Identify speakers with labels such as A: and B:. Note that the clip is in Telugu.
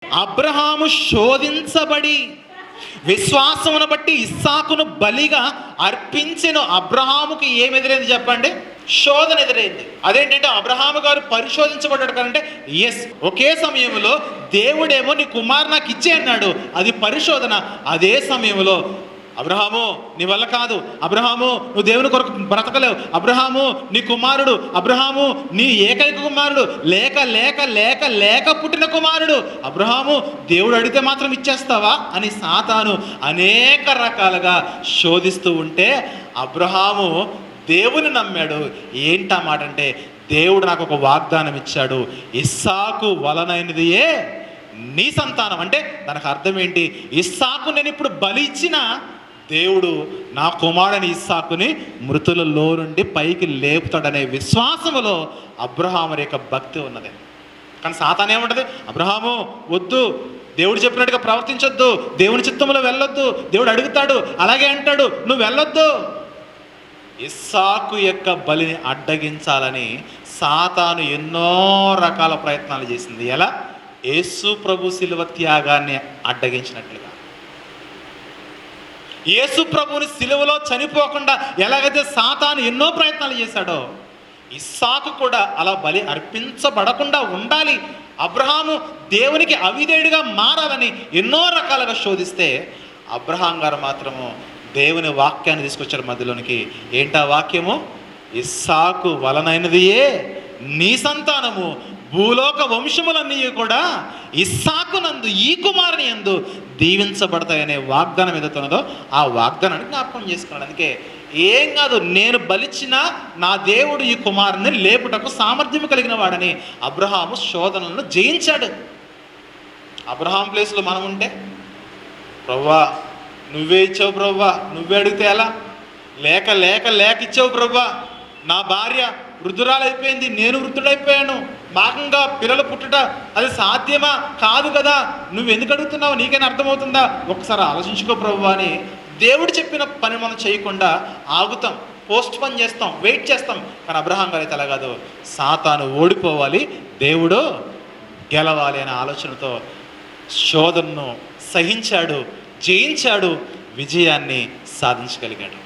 A: అబ్రహాము శోధించబడి విశ్వాసమును బట్టి ఇస్సాకును బలిగా అర్పించెను. అబ్రహాముకి ఏమి ఎదురైంది చెప్పండి? శోధన ఎదురైంది. అదేంటంటే అబ్రహాము గారు పరిశోధించబడ్డాడు కదంటే, ఎస్, ఒకే సమయంలో దేవుడేమో నీ కుమారు నాకు ఇచ్చే అన్నాడు, అది పరిశోధన. అదే సమయంలో అబ్రహాము నీ వల్ల కాదు, అబ్రహాము నువ్వు దేవుని కొరకు బ్రతకలేవు, అబ్రహాము నీ కుమారుడు, అబ్రహాము నీ ఏకైక కుమారుడు, లేక లేక లేక లేక పుట్టిన కుమారుడు, అబ్రహాము దేవుడు అడిగితే మాత్రం ఇచ్చేస్తావా అని సాతాను అనేక రకాలుగా శోధిస్తూ ఉంటే అబ్రహాము దేవుని నమ్మాడు. ఏంటా మాట అంటే, దేవుడు నాకు ఒక వాగ్దానం ఇచ్చాడు, ఇస్సాకు వలనైనదియే నీ సంతానం. అంటే దానికి అర్థం ఏంటి? ఇస్సాకు నేను ఇప్పుడు బలి ఇచ్చిన దేవుడు నా కుమారుని ఇస్సాకుని మృతులలో నుండి పైకి లేపుతాడనే విశ్వాసములో అబ్రహాము యొక్క భక్తి ఉన్నది. కానీ సాతాను ఏమంటది? అబ్రహాము వద్దు, దేవుడు చెప్పినట్టుగా ప్రవర్తించొద్దు, దేవుని చిత్తంలో వెళ్ళొద్దు, దేవుడు అడుగుతాడు అలాగే అంటాడు, నువ్వు వెళ్ళొద్దు. ఇస్సాకు యొక్క బలిని అడ్డగించాలని సాతాను ఎన్నో రకాల ప్రయత్నాలు చేసింది. ఎలా? యేసు ప్రభు శిలువ త్యాగాన్ని అడ్డగించినట్లుగా. యేసు ప్రభుని శిలువలో చనిపోకుండా ఎలాగైతే సాతాను ఎన్నో ప్రయత్నాలు చేశాడో, ఇస్సాకు కూడా అలా బలి అర్పించబడకుండా ఉండాలి, అబ్రహాము దేవునికి అవిధేయుడిగా మారాలని ఎన్నో రకాలుగా శోధిస్తే అబ్రహాం గారు మాత్రము దేవుని వాక్యాన్ని తీసుకొచ్చారు మధ్యలోనికి. ఏంటా వాక్యము? ఇస్సాకు వలనైనదియే నీ సంతానము, భూలోక వంశములన్నీ కూడా ఇస్సాకునందు ఈ కుమారుని యందు దీవించబడతాయనే వాగ్దానం ఏదైతున్నదో ఆ వాగ్దానాన్ని జ్ఞాపకం చేసుకున్నాడు. అందుకే ఏం కాదు, నేను బలిచ్చిన నా దేవుడు ఈ కుమారుని లేపుటకు సామర్థ్యం కలిగిన వాడని అబ్రహాము శోధనలను జయించాడు. అబ్రహాం ప్లేస్లో మనం ఉంటే, ప్రవ్వా నువ్వే ఇచ్చావు ప్రవ్వా, నువ్వే అడిగితే ఎలా, లేక లేక లేక ఇచ్చావు ప్రవ్వా, నా భార్య వృద్ధురాలైపోయింది, నేను వృద్ధుడైపోయాను, భాగంగా పిల్లలు పుట్టుట అది సాధ్యమా? కాదు కదా, నువ్వు ఎందుకు అడుగుతున్నావు, నీకైనా అర్థమవుతుందా? ఒకసారి ఆలోచించుకో ప్రభు అని దేవుడు చెప్పిన పని మనం చేయకుండా ఆగుతాం, పోస్ట్ పోన్ చేస్తాం, వెయిట్ చేస్తాం. కానీ అబ్రహాం గారు అయితే అలా కాదు, సాతాను ఓడిపోవాలి, దేవుడు గెలవాలి అనే ఆలోచనతో శోధనను సహించాడు, జయించాడు, విజయాన్ని సాధించగలిగాడు.